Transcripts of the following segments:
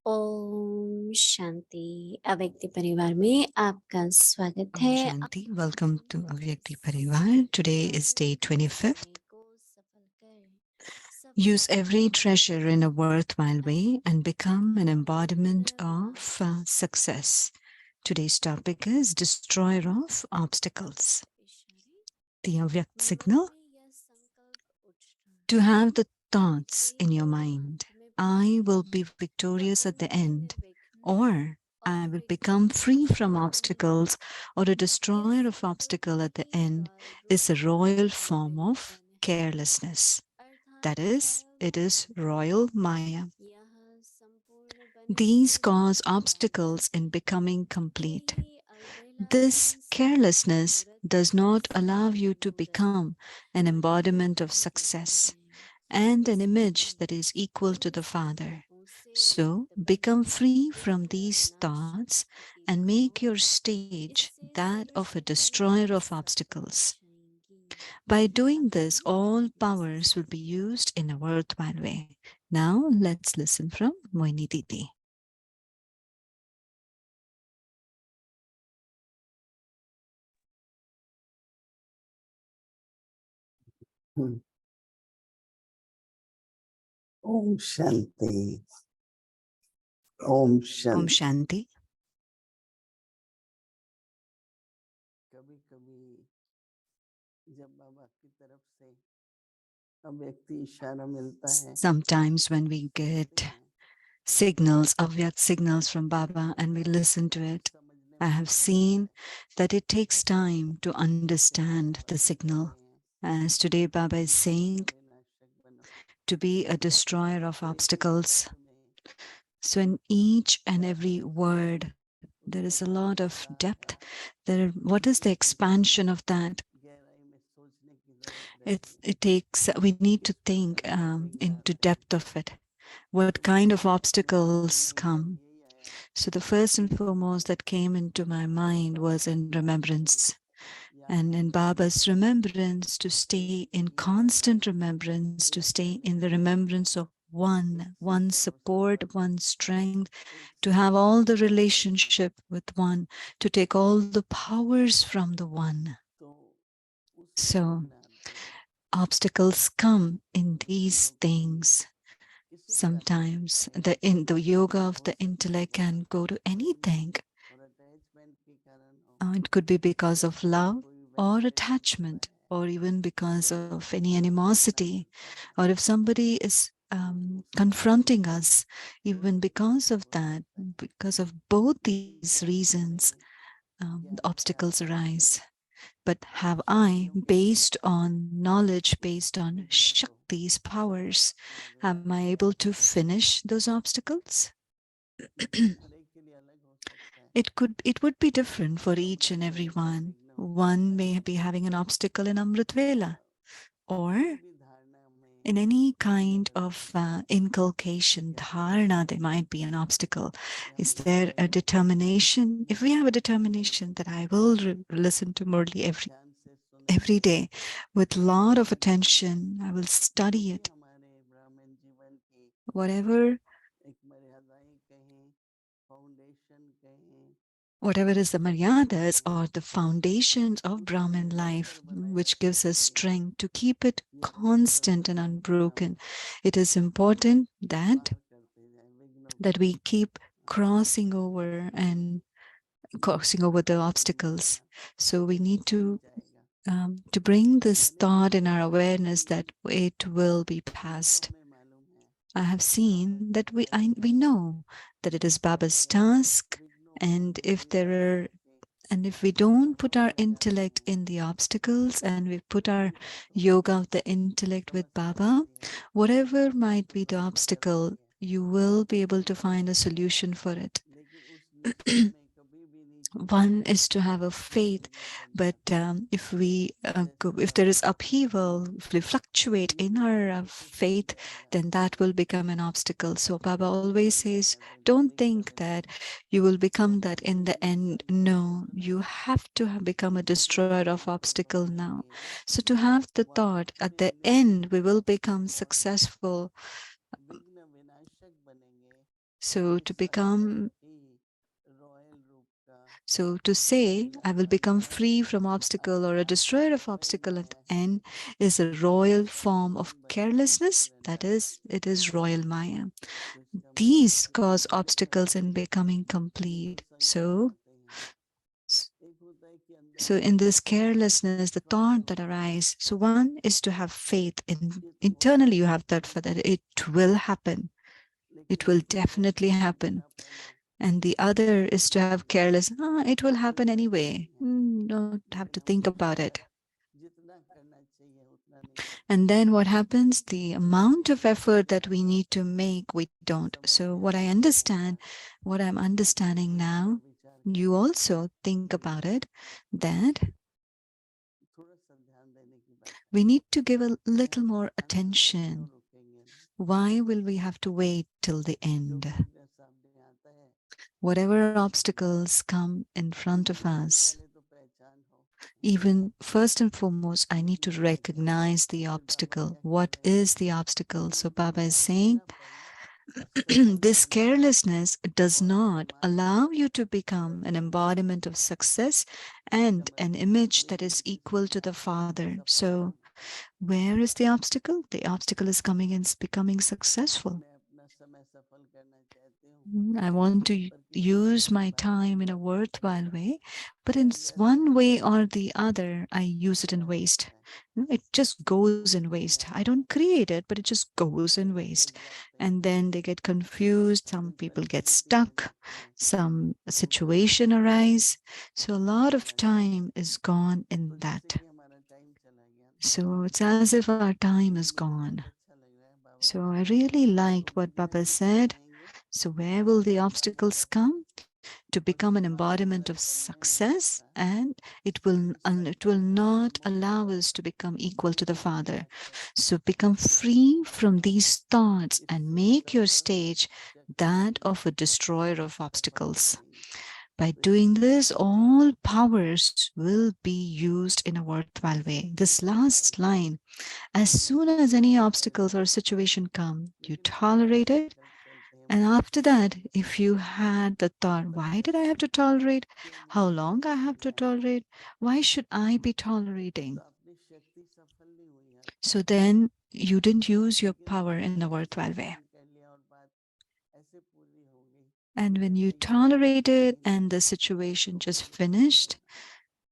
ओम शांति अव्यक्ति परिवार में आपका स्वागत है। Shanti, welcome to Avyakti Parivar. Today is day 25th. Use every treasure in a worthwhile way and become an embodiment of success. Today's topic is destroyer of obstacles. The Avyakt signal: to have the thoughts in your mind, I will be victorious at the end, or I will become free from obstacles, or a destroyer of obstacle at the end, is a royal form of carelessness. That is, it is royal Maya. These cause obstacles in becoming complete. This carelessness does not allow you to become an embodiment of success and an image that is equal to the Father. So become free from these thoughts and make your stage that of a destroyer of obstacles. By doing this, all powers will be used in a worthwhile way. Now let's listen from Mohini Didi. Om Shanti. Om Shanti. Om Shanti. कभी कभी जब बाबा की तरफ से अव्यक्ति इशारा मिलता है, Sometimes when we get signals, Avyakt signals from Baba, and we listen to it, I have seen that it takes time to understand the signal. As today Baba is saying, to be a destroyer of obstacles. So in each and every word, there is a lot of depth. What is the expansion of that? We need to think into depth of it. What kind of obstacles come? So the first and foremost that came into my mind was in remembrance. And in Baba's remembrance, to stay in constant remembrance, to stay in the remembrance of one support, one strength, to have all the relationship with one, to take all the powers from the one. So obstacles come in these things. Sometimes the yoga of the intellect can go to anything. It could be because of love or attachment, or even because of any animosity, or if somebody is confronting us, even because of that, because of both these reasons, the obstacles arise. But have I, based on knowledge, based on Shakti's powers, am I able to finish those obstacles? It would be different for each and every one. One may be having an obstacle in Amrit Vela, or in any kind of inculcation, dharana, there might be an obstacle. Is there a determination? If we have a determination that I will listen to Murli every day with a lot of attention, I will study it. Whatever is the maryadas or the foundations of Brahmin life, which gives us strength to keep it constant and unbroken, it is important that we keep crossing over the obstacles. So we need to bring this thought in our awareness that it will be passed. I have seen that we know that it is Baba's task, and if we don't put our intellect in the obstacles and we put our yoga of the intellect with Baba, whatever might be the obstacle, you will be able to find a solution for it. One is to have a faith, but if there is upheaval, if we fluctuate in our faith, then that will become an obstacle. So Baba always says, don't think that you will become that in the end. No, you have to have become a destroyer of obstacle now. So to have the thought at the end we will become successful, So to become, he royal रूप का so to say, I will become free from obstacle or a destroyer of obstacle at the end is a royal form of carelessness. That is, it is royal Maya. तो इसका मतलब These है कि cause दो obstacles in becoming दो complete. संकेत आते हैं। एक होता है कि अंदर So in this carelessness, the विश्वास thought that होना arises. So one is to have faith in ये तो हो internally. You सकता have है that कि for that नहीं it will happen. लेकिन It will उससे definitely पहले happen. अपनापन है And the other is to have नहीं careless. It will happen होता ही anyway. नहीं है Don't have नहीं to think होता about it. जितना करना चाहिए उतना नहीं करते And then what happens? The amount of effort that we need to make, we don't. So समय what I ऐसा understand, होगा what I'm आप भी understanding इस पर now, विचार you करें also think about it, that थोड़ा सा ध्यान देने की बात है we need to give a क्या little more अंत तक क्यों attention. रुकेंगे नहीं Why will we have to wait till the जो end? भी अपने सामने आता है Whatever obstacles come in front of सबसे us, पहले तो पहचान हो even first and foremost, I need to ये है recognize the फिर बाबा obstacle. क्या कह What रहे हैं is the obstacle? So Baba is saying, अंधेरापन सफल this होने carelessness does और not सामान्य allow you to become an दर्शन का embodiment of success इसका and an मतलब है image ये that नहीं is कि equal to the आपको Father. सफलता So, where is the obstacle? The obstacle is coming in becoming successful. मैं अपना समय सफल करना चाहती हूँ I want to पर किसी use वजह से my बाधा time in a उत्पन्न होती है worthwhile way, but in मैं व्यर्थ one way करने or लगती the हूँ other, I use it in क्या waste. होता है It just goes in उलझन में waste. आ I don't जाते हैं create it, but it just goes in waste. भटक जाते हैं And then they get confused. Some कोई people get परिस्थिति आ stuck. जाती है Some टूट जाते situation हैं arise. So a समय lot of चला जाता time है is gone तो in जैसे that. कि हमारा टाइम चला गया So it's as if our time is मुझे gone. बहुत अच्छा लग रहा है बाबा So I इसमें really liked तो what Baba विज्ञान की said. जाएंगे So where will the बाधा obstacles come? To और become an सामान्य embodiment of दर्शन नहीं हो success, सकता and it will संकल्प not मुक्त allow हो us to become equal to the Father. जाकर So become स्थिति free में from these thoughts and इससे make your सफल stage that शक्ति of a destroyer of सफल obstacles. होगी By तो doing इससे this, पहले all powers will be used in a worthwhile way. शक्ति This का last कार्यक्रम line, as मैं soon as any स्वीकार कर obstacles or लेती हूँ situation come, you लेकिन हमारे tolerate it. संकल्प चलते हैं And बहुत after that, if you had the thought, पर why did I have ऐसा to tolerate? क्यों How मुझे long I करना have पड़ to रहा है tolerate? Why should I be तो tolerating? अपनी शक्ति सफल नहीं हुई आपकी So then you didn't use your लेकिन power आपने in a सिर्फ worthwhile way. सहन कर लिया और बात ऐसे पूरी हो गई And when you जैसे ईश्वर tolerated नहीं and the था situation तो just फिर उसको finished, होना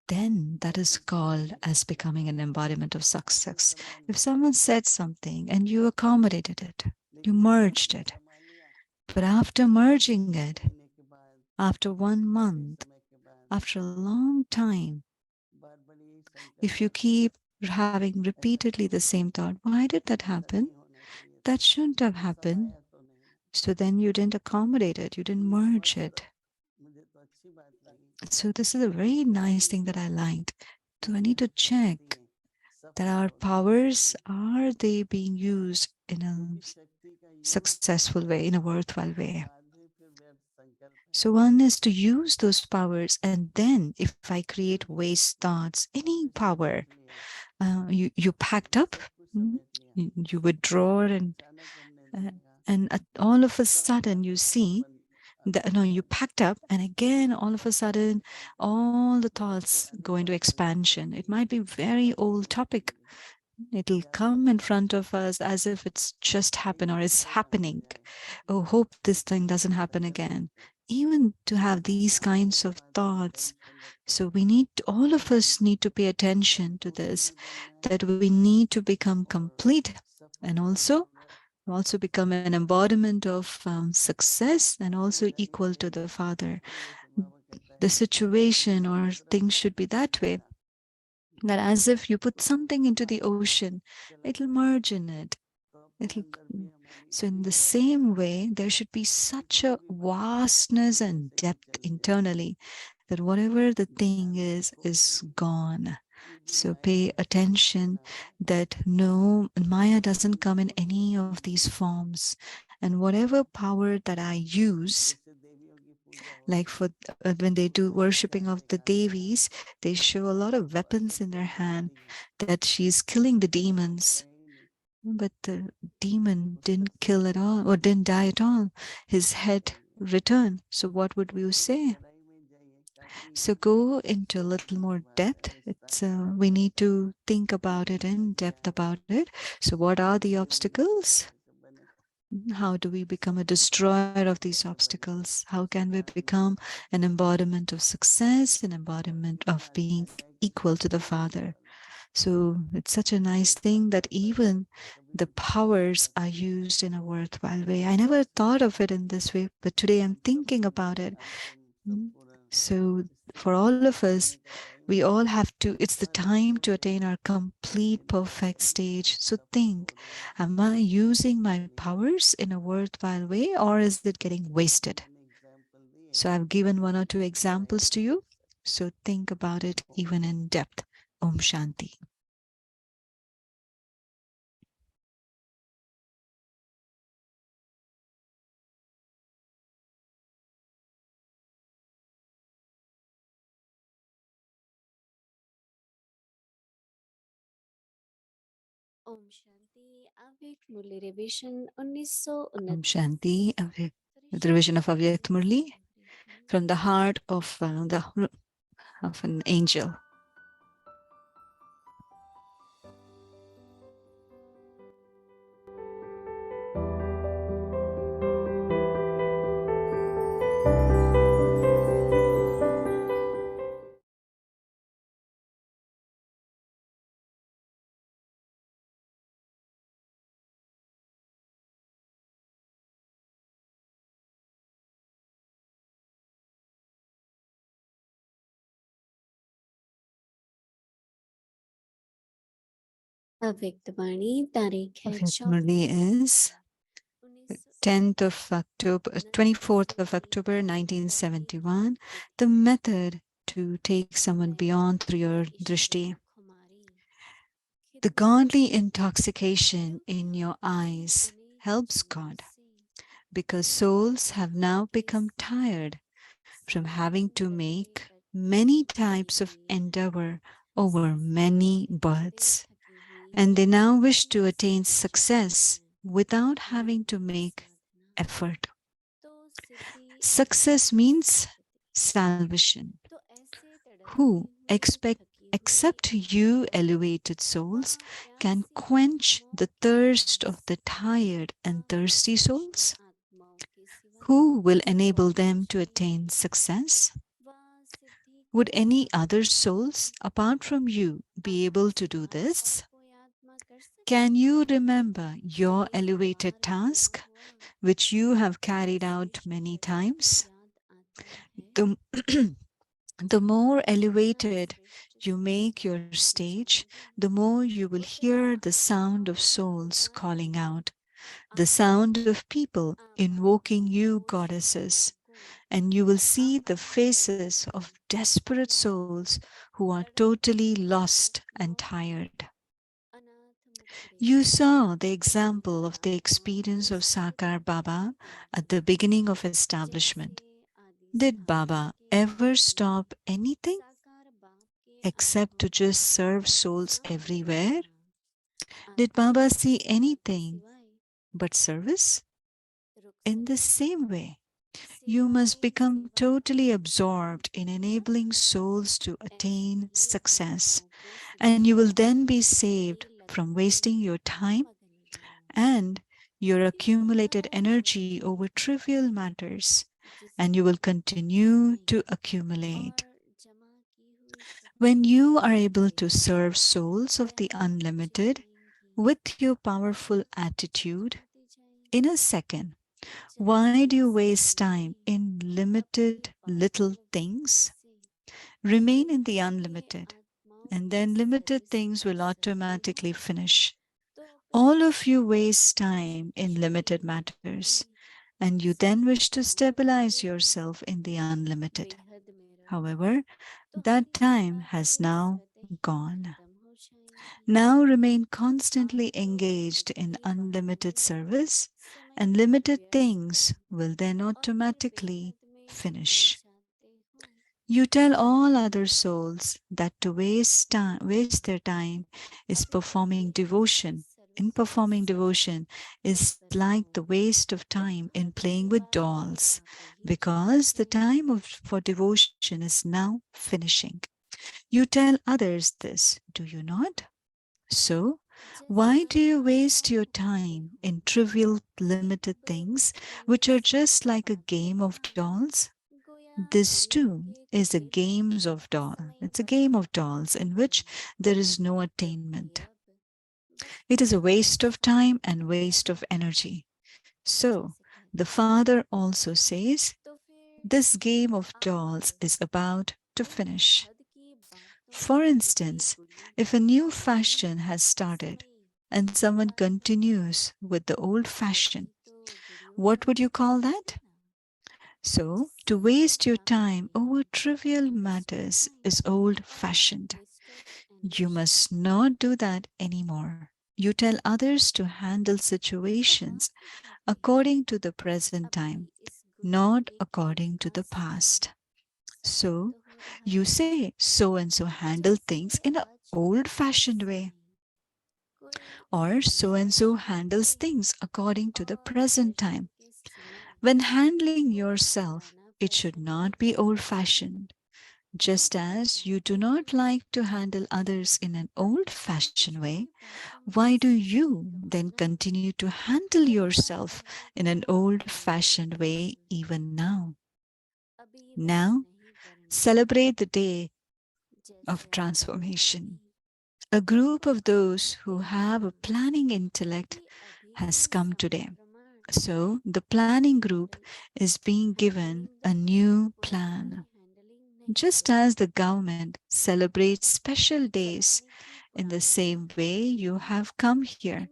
then that is इसलिए called as becoming an embodiment of आपने success. संभाल If लिया someone said something and you accommodated it, you लेकिन जब merged आपने it, संभाल लिया but after merging एक it, महीने के बाद after one लंबे month, समय के बाद after a long time, बार बार यही संकल्प if you आता है keep having ऐसा repeatedly क्यों the हुआ same thought, why did that ऐसा happen? नहीं होना चाहिए That था shouldn't have happened. समाया तो नहीं So then you didn't accommodate it, you didn't ये merge बहुत it. मुझे तो अच्छी बात लगी So this is a very nice thing that I इसलिए liked. So I इससे need to check शक्तियाँ that सफल our होती हैं कि powers, नहीं are they being used in a क्योंकि शक्ति का use successful way, in a worthwhile के way? बाद भी फिर व्यर्थ संकल्प है So one is to use those powers, and then if I create waste thoughts, any आपने power, समेट लिया you packed आपने up, सब कुछ समेट लिया you withdraw, अचानक बनने uh, लगेगा and all of a कब sudden you कब see बन that no, बनता you है packed up, and again all of a sudden संकल्प all the बहुत thoughts go अनुभव into करने expansion. It मिलेंगे might be very old अनुभूति topic. होंगी It'll क्या come in होगा front of us as if it's just कहीं happened or ये is फिर ना हो happening. जाए Oh, hope this thing doesn't happen संकल्प again. से Even to have these kinds उसके of बाद फिर thoughts. टेंशन लगता So है we need all of us need to pay attention to संतुष्ट this, भी बनना है that we need to become और complete, and सफलतापूर्वक also become an embodiment of success, and ऐसे also रहना equal to चाहिए the Father. कि जैसे बाबा कहता है The कि situation or समुद्र things में should be that way, डाला that as if you put तो something into the आगे ocean, चला it'll जाता है merge in it. तो अपने It'll, अंदर भी हमारी so in इतनी the क्षमता same है way, there should be कि such कोई a भी बात vastness हृदय and से depth निकल जाए internally that whatever the ये thing ध्यान रखो is कि gone. ये जो So माया pay का स्वरूप attention बना है that no, Maya doesn't ये come in कोई any शक्ति of नहीं these है forms. And whatever power that I use, जैसे देवियों की पूजा like होती है for when they तो do उसमें worshipping हथियार of the दिखाते हैं Devis, they show a lot of और weapons in शक्ति their तो hand, हमारी है that she's killing the उसका तो demons. होगा ही नहीं But the demon didn't kill at all or didn't die at all. His head returned. So what would you say? So go into a little more depth. It's we need to think about it in depth about it. So what are the obstacles? How do we become a destroyer of these obstacles? How can we become an embodiment of success, an embodiment of being equal to the Father? So it's such a nice thing that even the powers are used in a worthwhile way. I never thought of it in this way, but today I'm thinking about it. Mm. So for all of us, we all have to, it's the time to attain our complete perfect stage. So think, am I using my powers in a worthwhile way or is it getting wasted? So I've given one or two examples to you. So think about it even in depth. Om Shanti. Om Shanti Avyakt Murli revision 1929 Om Shanti. The revision revision of Avyakt Murli from the heart of an angel. अव्यक्त वाणी तारीख है Avyakt 24 Murli is 10th of October, 24th of October 1971. The method to take someone beyond through your drishti. The godly intoxication in your eyes helps God because souls have now become tired from having to make many types of endeavor over many births, and they now wish to attain success without having to make effort. Success means salvation. Who except you elevated souls can quench the thirst of the tired and thirsty souls? Who will enable them to attain success? Would any other souls apart from you be able to do this? Can you remember your elevated task, which you have carried out many times? The, the more elevated you make your stage, the more you will hear the sound of souls calling out, the sound of people invoking you, goddesses, and you will see the faces of desperate souls who are totally lost and tired. You saw the example of the experience of Sakar Baba at the beginning of establishment. Did Baba ever stop anything except to just serve souls everywhere? Did Baba see anything but service? In the same way, you must become totally absorbed in enabling souls to attain success, and you will then be saved from wasting your time and your accumulated energy over trivial matters, and you will continue to accumulate. When you are able to serve souls of the unlimited with your powerful attitude, in a second, why do you waste time in limited little things? Remain in the unlimited, and then limited things will automatically finish. All of you waste time in limited matters, and you then wish to stabilize yourself in the unlimited. However, that time has now gone. Now remain constantly engaged in unlimited service, and limited things will then automatically finish. You tell all other souls that to waste their time is performing devotion in performing devotion is like the waste of time in playing with dolls, because the time for devotion is now finishing. You tell others this, do you not? So, why do you waste your time in trivial, limited things which are just like a game of dolls? This too is a games of doll. It's a game of dolls in which there is no attainment. It is a waste of time and waste of energy. So, the father also says, this game of dolls is about to finish. For instance, if a new fashion has started and someone continues with the old fashion, what would you call that? So, to waste your time over trivial matters is old fashioned. You must not do that anymore. You tell others to handle situations according to the present time, not according to the past. So, you say so and so handle things in an old fashioned way, or so and so handles things according to the present time. When handling yourself, it should not be old fashioned. Just as you do not like to handle others in an old fashioned way, why do you then continue to handle yourself in an old fashioned way even now? Now, celebrate the day of transformation. A group of those who have a planning intellect has come today. So, the planning group is being given a new plan. Just as the government celebrates special days, in the same way you have come here.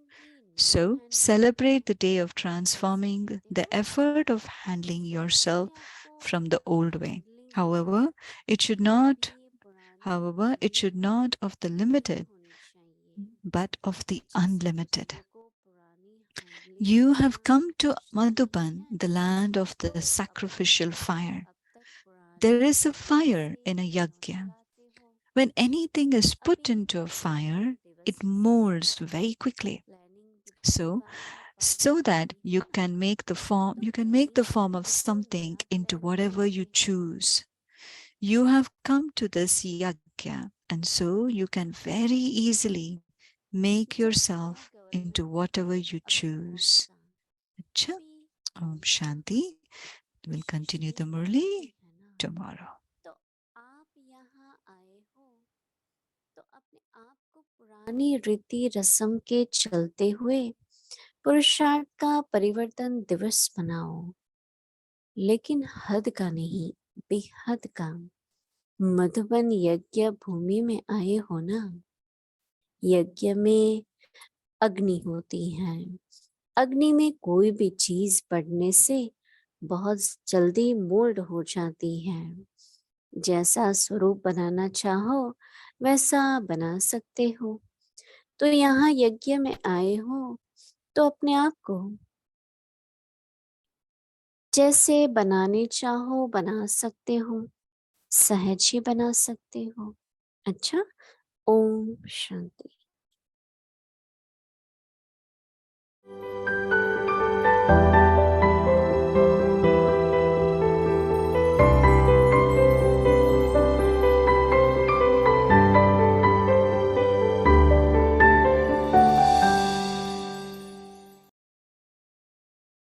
So, celebrate the day of transforming the effort of handling yourself from the old way. However, it should not, it should not of the limited, but of the unlimited. You have come to Madhuban, the land of the sacrificial fire. There is a fire in a yajna. When anything is put into a fire, it molds very quickly. So, so that you can make the form of something into whatever you choose. You have come to this yajna, and so you can very easily make yourself into whatever you choose. Acha? Om Shanti. We'll continue the Murli tomorrow. तो आप यहाँ आए हो तो अपने आप को पुरानी रीति रस्म के चलते हुए पुरुषार्थ का परिवर्तन दिवस मनाओ, लेकिन हद का नहीं, बेहद का। मधुबन यज्ञ भूमि में आए हो ना, यज्ञ में अग्नि होती है। अग्नि में कोई भी चीज पड़ने से बहुत जल्दी मोल्ड हो जाती है। जैसा स्वरूप बनाना चाहो वैसा बना सकते हो। तो यहाँ यज्ञ में आए हो तो अपने आप को जैसे बनाने चाहो बना सकते हो, सहज ही बना सकते हो। अच्छा, ओम शांति।